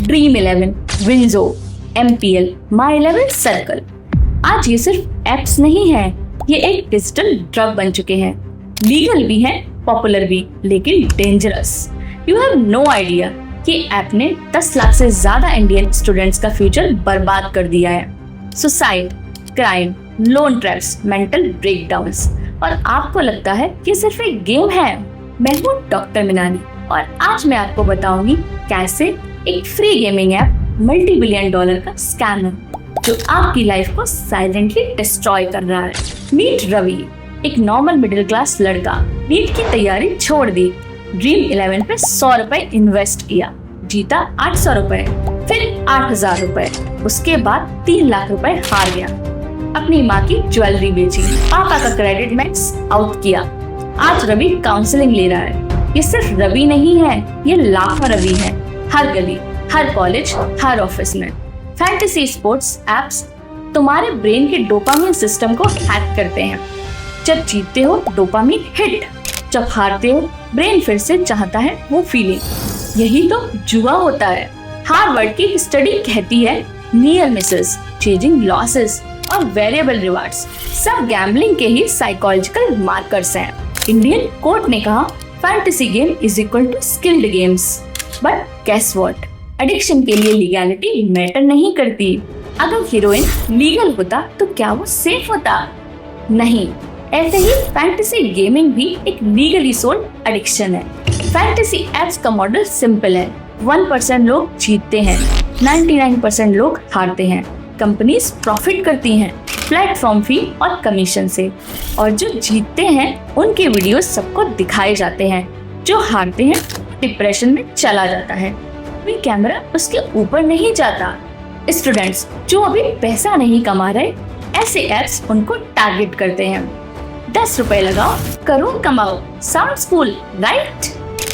Dream 11, WinZO, MPL, माई 11 circle. आज ये सिर्फ एप्स नहीं है, ये एक डिजिटल ड्रग बन चुके हैं। लीगल भी है, पॉपुलर भी, लेकिन dangerous. You have no idea कि ऐप ने 10 लाख से ज्यादा इंडियन स्टूडेंट्स का फ्यूचर बर्बाद कर दिया है। Suicide, crime, loan traps, mental breakdowns, और आपको लगता है कि सिर्फ एक गेम है। मैं हूँ डॉक्टर मिनाली और आज मैं आपको बताऊंगी कैसे एक free gaming app $multi billion का स्कैम है जो आपकी लाइफ को साइलेंटली डिस्ट्रॉय कर रहा है। मीट रवि, एक नॉर्मल मिडिल क्लास लड़का, नीट की तैयारी छोड़ दी, ड्रीम 11 पे ₹100 इन्वेस्ट किया, जीता ₹800, फिर ₹8000, उसके बाद ₹3 लाख हार गया। अपनी माँ की ज्वेलरी बेची, पापा का क्रेडिट मैक्स आउट किया। आज रवि काउंसलिंग ले रहा है। ये सिर्फ रवि नहीं है, ये लाखों रवि है, हर गली, हर कॉलेज, हर ऑफिस में। फैंटेसी स्पोर्ट्स एप्स तुम्हारे ब्रेन के डोपामिन सिस्टम को हैक करते हैं। जब जीतते हो डोपामिन हिट, जब हारते हो ब्रेन फिर से चाहता है वो फीलिंग। यही तो जुआ होता है। हार्वर्ड की स्टडी कहती है नियर मिसेस, चेजिंग लॉसेस और वेरिएबल रिवार्ड्स सब गैम्बलिंग के ही साइकोलॉजिकल मार्कर्स हैं। इंडियन कोर्ट ने कहा fantasy game is equal to skilled games. But guess what, addiction के लिए लीगैलिटी मैटर नहीं करती। अगर हीरोइन लीगल होता तो क्या वो सेफ होता? नहीं। ऐसे ही फैंटेसी गेमिंग भी एक लीगली सोल्ड एडिक्शन है। फैंटेसी एप्स का मॉडल सिंपल है। 1% लोग जीतते हैं, 99% लोग हारते हैं। कंपनीज प्रॉफिट करती हैं प्लेटफॉर्म फी और कमीशन से, और जो जीतते हैं उनके वीडियोस सबको दिखाए जाते हैं। जो हारते हैं डिप्रेशन में चला जाता है। कोई कैमरा उसके ऊपर नहीं जाता। स्टूडेंट्स जो अभी पैसा नहीं कमा रहे, ऐसे एप्स उनको टारगेट करते हैं। ₹10 लगाओ, करोड़ कमाओ। Sounds cool, right?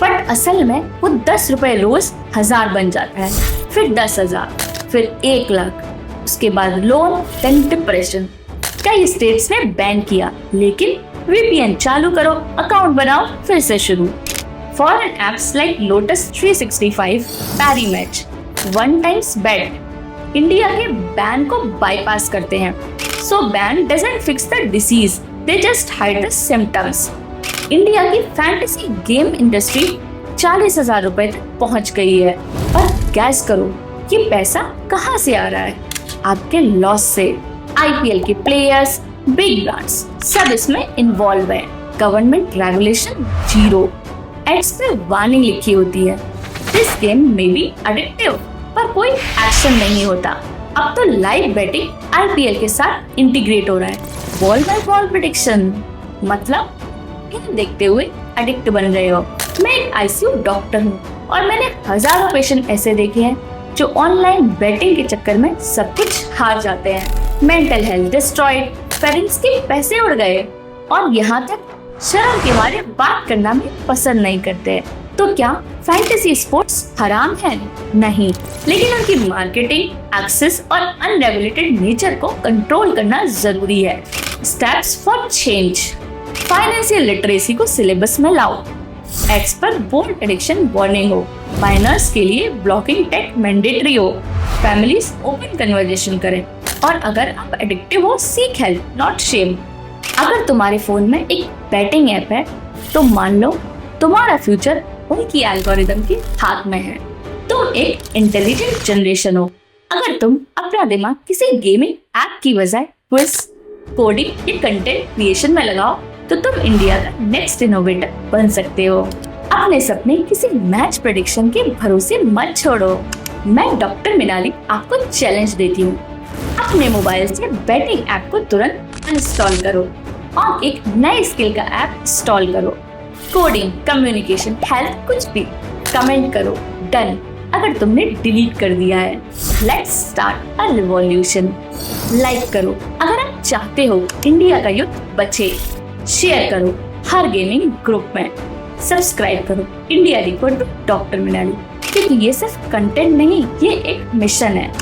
बट असल में वो ₹10 रोज 1000 बन जाता है, फिर 10,000, फिर 1 लाख, उसके बाद लोन, देन डिप्रेशन। कई स्टेट्स ने बैन किया, लेकिन VPN चालू करो, अकाउंट बनाओ, फिर से शुरू। Foreign apps like lotus 365, Parimatch, one times bet India के बैन को बाईपास करते हैं। So ban doesn't fix the disease, they just hide the symptoms. India की फैंटेसी गेम इंडस्ट्री ₹40,000 तक पहुंच गई है। और गैस करो ये पैसा कहां से आ रहा है? आपके लॉस से। IPL के प्लेयर्स, बिग ब्रांड्स सब इसमें इन्वॉल्व है। गवर्नमेंट रेगुलेशन 0, एड्स पे वार्निंग लिखी होती है। दिस गेम में भी एडिक्टिव, पर कोई एक्शन नहीं होता। अब तो लाइव बेटिंग IPL के साथ इंटीग्रेट हो रहा है। बॉल बाय बॉल प्रेडिक्शन, मतलब इन देखते हुए एडिक्ट बन रहे हो। मैं एक ICU डॉक्टर हूँ और मैंने हजारों पेशेंट ऐसे देखे हैं जो ऑनलाइन बेटिंग के चक्कर में सब कुछ हार जाते हैं। मेंटल हेल्थ डिस्ट्रॉयड, पेरेंट्स के पैसे उड़ गए, और यहाँ तक शर्म के मारे बात करना भी पसंद नहीं करते। तो क्या फैंटेसी स्पोर्ट्स हराम है? नहीं, लेकिन उनकी मार्केटिंग, एक्सेस और अनरेगुलेटेड नेचर को कंट्रोल करना जरूरी है। Steps for change, financial literacy को सिलेबस में लाओ। एड्स पर बोल्ड एडिक्शन वार्निंग हो। माइनर्स के लिए ब्लॉकिंग टेक मैंडेटरी हो। फैमिलीज ओपन कन्वर्सेशन करें। और अगर आप एडिक्टिव हो, सीक हेल्प, नॉट शेम। अगर तुम्हारे फोन में एक बैटिंग ऐप है तो मान लो तुम्हारा फ्यूचर उनकी एल्गोरिदम के हाथ में है। तुम एक इंटेलिजेंट जनरेशन हो। अगर तुम अपना दिमाग किसी गेमिंग ऐप की बजाय क्विज, कोडिंग या कंटेंट क्रिएशन में लगाओ तो तुम इंडिया का नेक्स्ट इनोवेटर बन सकते हो। अपने सपने किसी मैच प्रेडिक्शन के भरोसे मत छोड़ो। मैं डॉक्टर मिनाली आपको चैलेंज देती हूँ, अपने मोबाइल से बैटिंग ऐप को तुरंत इंस्टॉल करो और एक नए स्किल का ऐप इंस्टॉल करो। कोडिंग, कम्युनिकेशन, हेल्थ, कुछ भी कमेंट करो, डन। अगर तुमने डिलीट कर दिया है, let's start a revolution. Like करो अगर आप चाहते हो इंडिया का यूथ बचे। शेयर करो हर गेमिंग ग्रुप में। सब्सक्राइब करो इंडिया रिपोर्ट डॉक्टर मिनाली, क्योंकि ये सिर्फ कंटेंट नहीं, ये एक मिशन है।